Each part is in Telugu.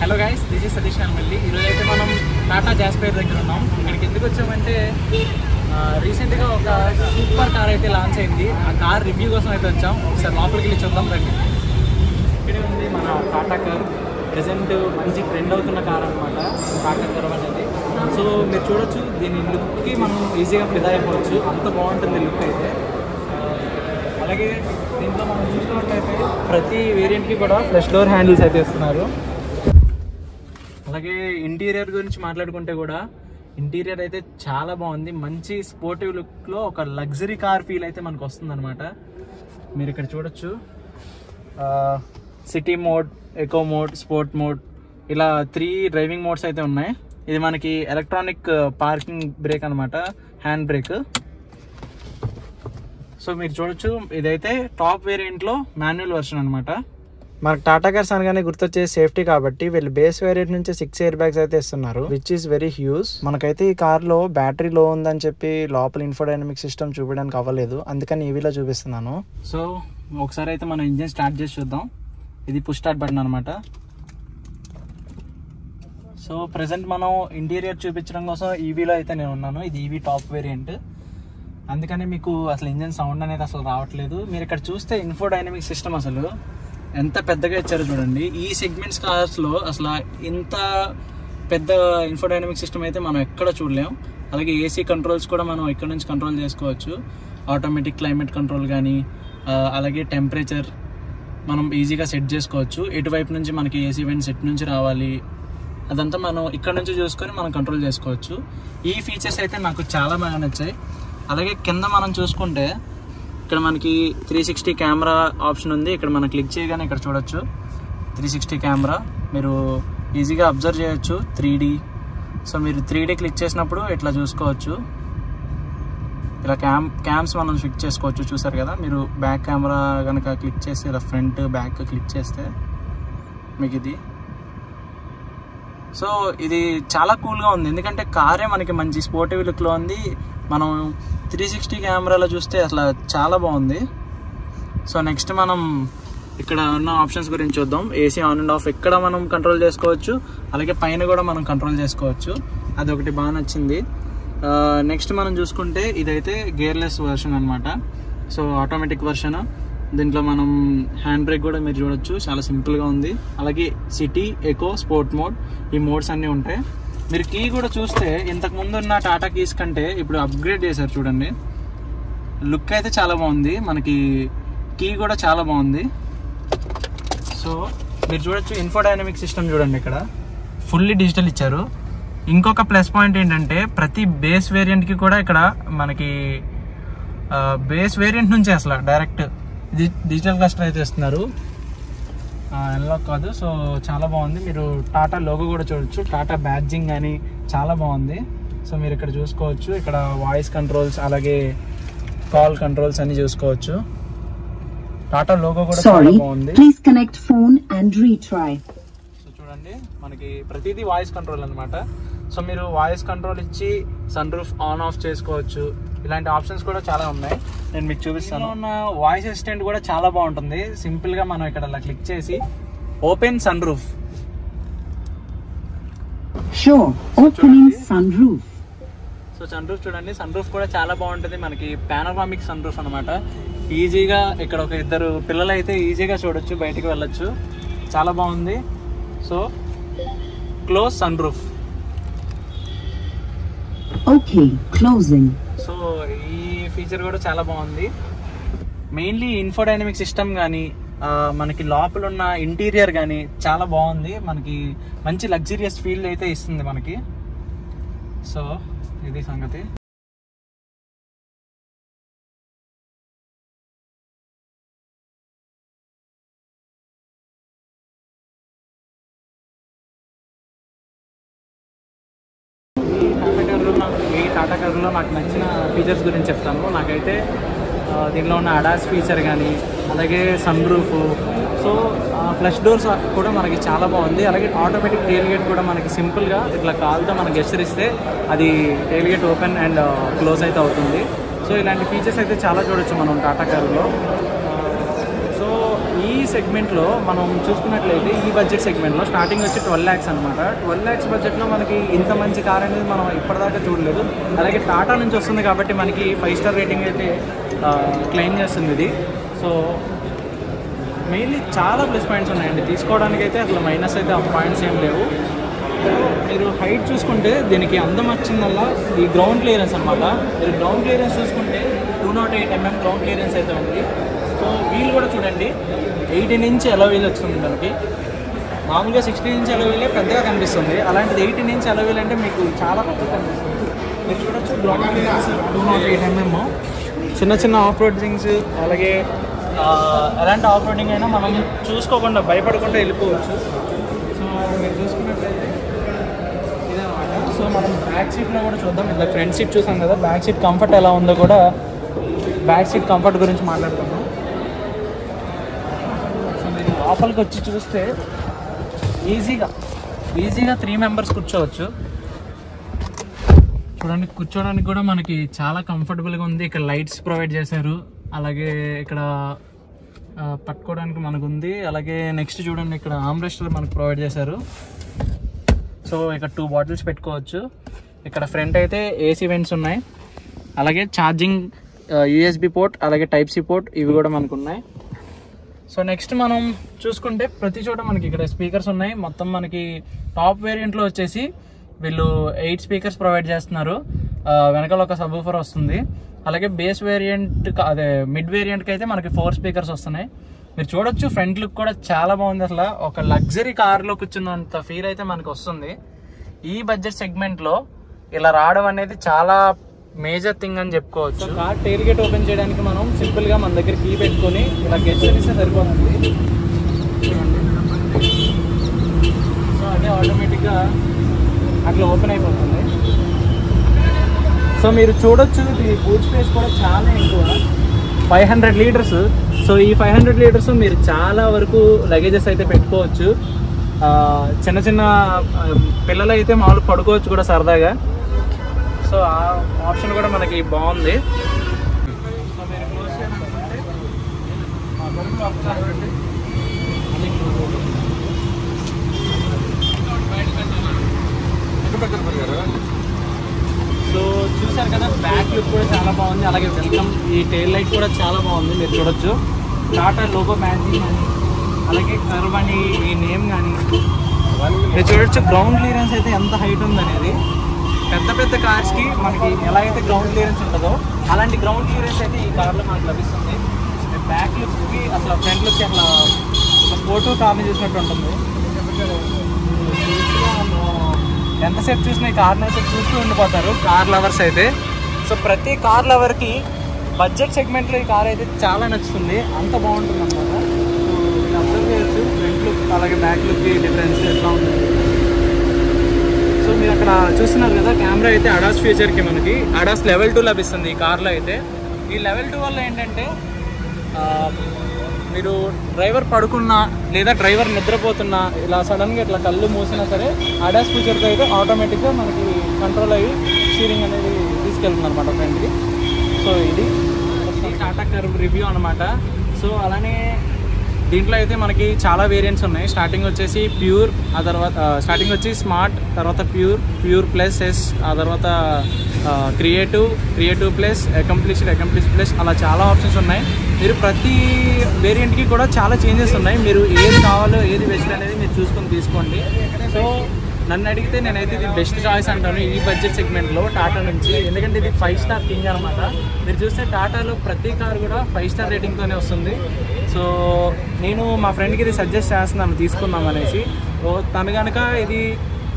Hello guys, this is Satish Nalmalli. ఈరోజు అయితే మనం టాటా జాస్పైర్ దగ్గర ఉన్నాం. ఇక్కడికి ఎందుకు వచ్చామంటే రీసెంట్గా ఒక సూపర్ కార్ అయితే లాంచ్ అయింది. ఆ కార్ రివ్యూ కోసం అయితే వచ్చాం. ఒకసారి లోపలికి వెళ్ళి చూద్దాం రండి. ఇక్కడే ఉంది మన టాటా కార్. ప్రజెంట్ మంచి ట్రెండ్ అవుతున్న కార్ అనమాట టాటా కార్ అనేది. సో మీరు చూడొచ్చు, దీని లుక్కి మనం ఈజీగా ఫిదా అయిపోవచ్చు, అంత బాగుంటుంది లుక్ అయితే. అలాగే దీంట్లో మనం చూసినట్లయితే ప్రతి వేరియంట్కి కూడా ఫ్లష్ డోర్ హ్యాండిల్స్ అయితే ఇస్తున్నారు. అలాగే ఇంటీరియర్ గురించి మాట్లాడుకుంటే కూడా ఇంటీరియర్ అయితే చాలా బాగుంది. మంచి స్పోర్టివ్ లుక్లో ఒక లగ్జరీ కార్ ఫీల్ అయితే మనకు వస్తుంది అనమాట. మీరు ఇక్కడ చూడొచ్చు, city mode, echo mode, sport mode, ఇలా 3 డ్రైవింగ్ మోడ్స్ అయితే ఉన్నాయి. ఇది మనకి ఎలక్ట్రానిక్ పార్కింగ్ బ్రేక్ అనమాట, హ్యాండ్ బ్రేక్. సో మీరు చూడొచ్చు, ఇదైతే టాప్ వేరియంట్లో మాన్యువల్ వర్షన్ అనమాట. మనకు టాటా కార్స్ అనగానే గుర్తొచ్చే సేఫ్టీ కాబట్టి వీళ్ళు బేస్ వేరియంట్ నుంచి 6 ఎయిర్ బ్యాగ్స్ అయితే ఇస్తున్నారు, విచ్ ఈస్ వెరీ హ్యూజ్. మనకైతే ఈ కార్ లో బ్యాటరీ లో ఉందని చెప్పి లోపల ఇన్ఫోడైనమిక్ సిస్టమ్ చూపించడానికి అవ్వలేదు, అందుకని ఈవీలో చూపిస్తున్నాను. సో ఒకసారి అయితే మనం ఇంజిన్ స్టార్ట్ చేసి చూద్దాం. ఇది పుష్ స్టార్ట్ బటన్ అనమాట. సో ప్రెసెంట్ మనం ఇంటీరియర్ చూపించడం కోసం ఈవీలో అయితే నేను ఉన్నాను. ఇది ఈవీ టాప్ వేరియంట్, అందుకని మీకు అసలు ఇంజిన్ సౌండ్ అనేది అసలు రావట్లేదు. మీరు ఇక్కడ చూస్తే ఇన్ఫోడైనమిక్ సిస్టమ్ అసలు ఎంత పెద్దగా ఇచ్చారో చూడండి. ఈ సెగ్మెంట్స్ కార్స్లో అసలు ఇంత పెద్ద ఇన్ఫోడైనమిక్ సిస్టమ్ అయితే మనం ఎక్కడ చూడలేం. అలాగే ఏసీ కంట్రోల్స్ కూడా మనం ఇక్కడ నుంచి కంట్రోల్ చేసుకోవచ్చు. ఆటోమేటిక్ క్లైమేట్ కంట్రోల్ కానీ, అలాగే టెంపరేచర్ మనం ఈజీగా సెట్ చేసుకోవచ్చు. ఎటువైపు నుంచి మనకి ఏసీ వెంట్ సెట్ నుంచి రావాలి అదంతా మనం ఇక్కడ నుంచి చూసుకొని మనం కంట్రోల్ చేసుకోవచ్చు. ఈ ఫీచర్స్ అయితే నాకు చాలా బాగా నచ్చాయి. అలాగే కింద మనం చూసుకుంటే ఇక్కడ మనకి 360 కెమెరా ఆప్షన్ ఉంది. ఇక్కడ మనం క్లిక్ చేయగానే ఇక్కడ చూడొచ్చు 360 కెమెరా, మీరు ఈజీగా అబ్జర్వ్ చేయొచ్చు 3D. సో మీరు 3D క్లిక్ చేసినప్పుడు ఇట్లా చూసుకోవచ్చు. ఇలా క్యామ్స్ మనం ఫిక్స్ చేసుకోవచ్చు. చూసారు కదా, మీరు బ్యాక్ కెమెరా కనుక క్లిక్ చేసి ఇలా ఫ్రంట్ బ్యాక్ క్లిక్ చేస్తే మీకు ఇది. సో ఇది చాలా కూల్గా ఉంది, ఎందుకంటే కారే మనకి మంచి స్పోర్టివ్ లుక్లో ఉంది. మనం 360 కెమెరాలో చూస్తే అసలు చాలా బాగుంది. సో నెక్స్ట్ మనం ఇక్కడ ఉన్న ఆప్షన్స్ గురించి చూద్దాం. ఏసీ ఆన్ అండ్ ఆఫ్ ఇక్కడ మనం కంట్రోల్ చేసుకోవచ్చు, అలాగే పైన కూడా మనం కంట్రోల్ చేసుకోవచ్చు. అది ఒకటి బాగా నచ్చింది. నెక్స్ట్ మనం చూసుకుంటే ఇదైతే గేర్లెస్ వర్షన్ అనమాట. So automatic version. దీంట్లో మనం హ్యాండ్ బ్రేక్ కూడా మీరు చూడొచ్చు, చాలా సింపుల్గా ఉంది. అలాగే సిటీ, ఎకో, స్పోర్ట్ మోడ్, ఈ మోడ్స్ అన్నీ ఉంటాయి. మీరు కీ కూడా చూస్తే ఇంతకు ముందు ఉన్న టాటా కీస్ కంటే ఇప్పుడు అప్గ్రేడ్ చేశారు చూడండి. లుక్ అయితే చాలా బాగుంది, మనకి కీ కూడా చాలా బాగుంది. సో మీరు చూడొచ్చు, ఇన్ఫోడైనమిక్ సిస్టమ్ చూడండి, ఇక్కడ ఫుల్లీ డిజిటల్ ఇచ్చారు. ఇంకొక ప్లస్ పాయింట్ ఏంటంటే ప్రతి బేస్ వేరియంట్కి కూడా ఇక్కడ మనకి బేస్ వేరియంట్ నుంచి అసలు డైరెక్ట్ డిజిటల్ క్లస్టర్ అయితే ఇస్తున్నారు, అన్లాక్ కాదు. సో చాలా బాగుంది. మీరు టాటా లోగో కూడా చూడొచ్చు, టాటా బ్యాడ్జింగ్ కానీ చాలా బాగుంది. సో మీరు ఇక్కడ చూసుకోవచ్చు, ఇక్కడ వాయిస్ కంట్రోల్స్ అలాగే కాల్ కంట్రోల్స్ అన్ని చూసుకోవచ్చు. టాటా లోగో కూడా చాలా బాగుంది. సో చూడండి, మనకి ప్రతిదీ వాయిస్ కంట్రోల్ అనమాట. సో మీరు వాయిస్ కంట్రోల్ ఇచ్చి సన్ రూఫ్ ఆన్ ఆఫ్ చేసుకోవచ్చు. ఇలాంటి ఆప్షన్స్ కూడా చాలా ఉన్నాయి, నేను మీకు చూపిస్తాను. ఉన్న వాయిస్ అసిస్టెంట్ కూడా చాలా బాగుంటుంది. సింపుల్ గా మనం ఇక్కడ అలా క్లిక్ చేసి open sunroof. So sunroof చూడండి, సన్ రూఫ్ కూడా చాలా బాగుంటుంది. మనకి పానోరామిక్ సన్ రూఫ్ అనమాట. ఈజీగా ఇక్కడ ఒక 2 పిల్లలు అయితే ఈజీగా చూడొచ్చు, బయటికి వెళ్ళొచ్చు, చాలా బాగుంది. So close sunroof. So ఈ ఫీచర్ కూడా చాలా బాగుంది. మెయిన్లీ ఇన్ఫోడైనమిక్ సిస్టమ్ కానీ, మనకి లోపల ఉన్న ఇంటీరియర్ కానీ చాలా బాగుంది. మనకి మంచి లగ్జరియస్ ఫీల్ అయితే ఇస్తుంది మనకి. సో ఇది సంగతి. ఈ టాటా కార్లో నాకు నచ్చిన ఫీచర్స్ గురించి చెప్తాను. నాకైతే దీనిలో ఉన్న అడాస్ ఫీచర్ కానీ, అలాగే sunroof, so flush doors కూడా మనకి చాలా బాగుంది. అలాగే ఆటోమేటిక్ టెయిల్ గేట్ కూడా మనకి సింపుల్గా ఇట్లా కాల్తో మనకి హెచ్చరిస్తే అది tail gate open and close అయితే అవుతుంది. సో ఇలాంటి ఫీచర్స్ అయితే చాలా చూడొచ్చు మనం టాటా కార్లో. సో ఈ ఈ సెగ్మెంట్లో మనం చూసుకున్నట్లయితే ఈ బడ్జెట్ సెగ్మెంట్లో స్టార్టింగ్ వచ్చి 12 lakhs అనమాట. 12 lakhs బడ్జెట్లో మనకి ఇంత మంచి కార్ అనేది మనం ఇప్పటిదాకా చూడలేదు. అలాగే టాటా నుంచి వస్తుంది కాబట్టి మనకి 5 star రేటింగ్ అయితే క్లెయిమ్ చేస్తుంది ఇది. సో మెయిన్లీ చాలా ప్లస్ పాయింట్స్ ఉన్నాయండి, తీసుకోవడానికి అయితే అసలు మైనస్ అయితే ఆ పాయింట్స్ ఏం లేవు. మీరు హైట్ చూసుకుంటే దీనికి అందం వచ్చిందల్లా ఈ గ్రౌండ్ క్లియరెన్స్ అనమాట. మీరు గ్రౌండ్ క్లియరెన్స్ చూసుకుంటే 208 mm గ్రౌండ్ క్లియరెన్స్ అయితే ఉంది. సో వీల్ కూడా చూడండి 18 inch అలా వీల్ వచ్చింది మనకి. మామూలుగా 16 inch అలా వీలే పెద్దగా కనిపిస్తుంది, అలాంటిది 18 inch అలా వీల్ అంటే మీకు చాలా పెద్దగా కనిపిస్తుంది. మీరు చూడొచ్చు గ్రౌండ్ క్లియరెన్స్ 208 mm. చిన్న చిన్న ఆఫ్ రోడింగ్స్ అలాగే ఎలాంటి ఆఫ్ రోడింగ్ అయినా మనం చూసుకోకుండా భయపడకుండా వెళ్ళిపోవచ్చు. సో మీరు చూసుకున్నట్లయితే ఇదన్నమాట. సో మనం బ్యాక్ సీట్లో కూడా చూద్దాం. ఇలా ఫ్రంట్ సీట్ చూసాం కదా, బ్యాక్ సీట్ కంఫర్ట్ ఎలా ఉందో కూడా బ్యాక్ సీట్ కంఫర్ట్ గురించి మాట్లాడుతున్నాం. సో మీరు లోపలికి వచ్చి చూస్తే ఈజీగా 3 members కూర్చోవచ్చు. చూడండి, కూర్చోడానికి కూడా మనకి చాలా కంఫర్టబుల్గా ఉంది. ఇక్కడ లైట్స్ ప్రొవైడ్ చేశారు, అలాగే ఇక్కడ పట్టుకోవడానికి మనకు ఉంది. అలాగే నెక్స్ట్ చూడండి, ఇక్కడ ఆర్మ్రెస్టర్ మనకు ప్రొవైడ్ చేశారు. సో ఇక్కడ 2 bottles పెట్టుకోవచ్చు. ఇక్కడ ఫ్రంట్ అయితే ఏసీ వెంట్స్ ఉన్నాయి, అలాగే ఛార్జింగ్ USB పోర్ట్ అలాగే Type-C పోర్ట్ ఇవి కూడా మనకు ఉన్నాయి. సో నెక్స్ట్ మనం చూసుకుంటే ప్రతి చోట మనకి ఇక్కడ స్పీకర్స్ ఉన్నాయి. మొత్తం మనకి టాప్ వేరియంట్లో వచ్చేసి వీళ్ళు 8 speakers ప్రొవైడ్ చేస్తున్నారు. వెనకాల ఒక సబ్‌వూఫర్ వస్తుంది. అలాగే బేస్ వేరియంట్ అదే మిడ్ వేరియంట్కి అయితే మనకి 4 speakers వస్తున్నాయి. మీరు చూడొచ్చు ఫ్రంట్ లుక్ కూడా చాలా బాగుంది. అసలు ఒక లగ్జరీ కార్లో కూర్చున్నంత ఫీల్ అయితే మనకు వస్తుంది. ఈ బడ్జెట్ సెగ్మెంట్లో ఇలా రావడం అనేది చాలా మేజర్ థింగ్ అని చెప్పుకోవచ్చు. కార్ టైల్ గేట్ ఓపెన్ చేయడానికి మనం సింపుల్గా మన దగ్గర కీ పెట్టుకొని ఇలా గెస్టర్ ఇస్తే సరిపోతుంది. సో అదే ఆటోమేటిక్గా అట్లా ఓపెన్ అయిపోతుంది. సో మీరు చూడొచ్చు ఇది బూట్ స్పేస్ కూడా చాలా ఎక్కువ, 500 liters. సో ఈ 500 liters మీరు చాలా వరకు లగేజెస్ అయితే పెట్టుకోవచ్చు. చిన్న చిన్న పిల్లలు అయితే మామూలు పడుకోవచ్చు కూడా సరదాగా. సో ఆ ఆప్షన్ కూడా మనకి బాగుంది. సో మీరు క్లోజ్ చేయాలనుకుంటే సో చూసారు కదా, బ్యాక్ లుక్ కూడా చాలా బాగుంది. అలాగే వెల్కమ్ ఈ టైల్ లైట్ కూడా చాలా బాగుంది. మీరు చూడొచ్చు టాటా లోగో మ్యాచింగ్ కానీ అలాగే కర్వ్ అని ఈ నేమ్ కానీ మీరు చూడొచ్చు. గ్రౌండ్ క్లియరెన్స్ అయితే ఎంత హైట్ ఉందనేది పెద్ద పెద్ద కార్స్కి మనకి ఎలా అయితే గ్రౌండ్ క్లియరెన్స్ ఉంటుందో అలాంటి గ్రౌండ్ క్లియరెన్స్ అయితే ఈ కార్లో మనకు లభిస్తుంది. బ్యాక్ లుక్కి అసలు ఫ్రంట్ లుక్కి అట్లా ఒక ఫోటో కార్ని చూసినట్టు ఉంటుంది. ఎంతసేపు చూసినా ఈ కార్ని అయితే చూస్తూ ఉండిపోతారు కార్ లవర్స్ అయితే. సో ప్రతి కార్ లవర్కి బడ్జెట్ సెగ్మెంట్లో ఈ కార్ అయితే చాలా నచ్చుతుంది, అంత బాగుంటుంది అన్నమాట. సో మీరు అబ్జర్వ్ చేయొచ్చు ఫ్రంట్ లుక్ అలాగే బ్యాక్ లుక్కి డిఫరెన్స్ ఎట్లా ఉంటుంది. సో మీరు అక్కడ చూస్తున్నారు కదా, కెమెరా అయితే అడాస్ ఫీచర్కి మనకి అడాస్ Level 2 లభిస్తుంది ఈ కార్లో అయితే. ఈ Level 2 వల్ల ఏంటంటే మీరు డ్రైవర్ పడుకున్నా లేదా డ్రైవర్ నిద్రపోతున్నా ఇలా సడన్గా ఇట్లా కళ్ళు మూసినా సరే అడాస్ ఫీచర్తో అయితే ఆటోమేటిక్గా మనకి కంట్రోల్ అయ్యి స్టీరింగ్ అనేది తీసుకెళ్తుంది అనమాట ఫ్రెండ్కి. సో ఇది టాటా కర్వ్ రివ్యూ అనమాట. సో అలానే దీంట్లో అయితే మనకి చాలా వేరియంట్స్ ఉన్నాయి. స్టార్టింగ్ వచ్చేసి ప్యూర్, ఆ తర్వాత స్టార్టింగ్ వచ్చి స్మార్ట్, తర్వాత ప్యూర్ ప్లస్ ఎస్, ఆ తర్వాత క్రియేటివ్ ప్లస్, అకంప్లిష్డ్ ప్లస్, అలా చాలా ఆప్షన్స్ ఉన్నాయి. మీరు ప్రతి వేరియంట్కి కూడా చాలా చేంజెస్ ఉన్నాయి. మీరు ఏది కావాలో ఏది బెస్ట్ అనేది మీరు చూసుకొని తీసుకోండి. సో నన్ను అడిగితే నేనైతే ఇది బెస్ట్ చాయిస్ అంటాను ఈ బడ్జెట్ సెగ్మెంట్లో టాటా నుంచి. ఎందుకంటే ఇది 5 star కింగ్ అనమాట. మీరు చూస్తే టాటాలో ప్రతి కార్ కూడా 5 star రేటింగ్తోనే వస్తుంది. సో నేను మా ఫ్రెండ్కి ఇది సజెస్ట్ చేస్తున్నాను తీసుకుందాం అనేసి. సో తను కనుక ఇది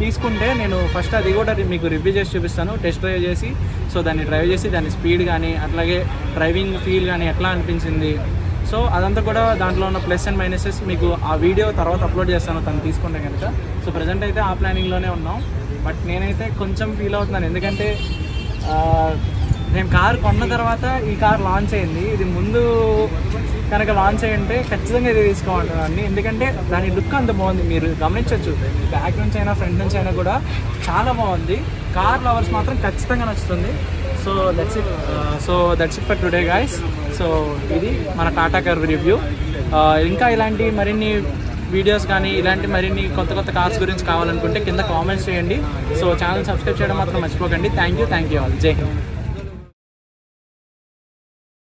తీసుకుంటే నేను ఫస్ట్ అది కూడా మీకు రివ్యూ చేసి చూపిస్తాను, టెస్ట్ డ్రైవ్ చేసి. సో దాన్ని డ్రైవ్ చేసి దాని స్పీడ్ కానీ అట్లాగే డ్రైవింగ్ ఫీల్ కానీ ఎట్లా అనిపించింది, సో అదంతా కూడా దాంట్లో ఉన్న ప్లస్ అండ్ మైనసెస్ మీకు ఆ వీడియో తర్వాత అప్లోడ్ చేస్తాను తను తీసుకుంటే కనుక. సో ప్రజెంట్ అయితే ఆ ప్లానింగ్లోనే ఉన్నాం. బట్ నేనైతే కొంచెం ఫీల్ అవుతున్నాను, ఎందుకంటే నేను కార్ కొన్న తర్వాత ఈ కార్ లాంచ్ అయింది. ఇది ముందు కనుక లాంచ్ అయ్యింటే ఖచ్చితంగా ఇది తీసుకోవాలండి, ఎందుకంటే దాని లుక్ అంత బాగుంది. మీరు గమనించవచ్చు, బ్యాక్ నుంచి అయినా ఫ్రంట్ నుంచి అయినా కూడా చాలా బాగుంది. కార్ లవర్స్ మాత్రం ఖచ్చితంగా నచ్చుతుంది. So that's it for today guys. So ఇది మన టాటా కర్వ్ రివ్యూ. ఇంకా ఇలాంటి మరిన్ని వీడియోస్ కానీ ఇలాంటి మరిన్ని కొత్త కొత్త కార్స్ గురించి కావాలనుకుంటే కింద కామెంట్స్ చేయండి. సో ఛానల్ సబ్స్క్రైబ్ చేయడం మాత్రం మర్చిపోకండి. Thank you all. జై హింద్.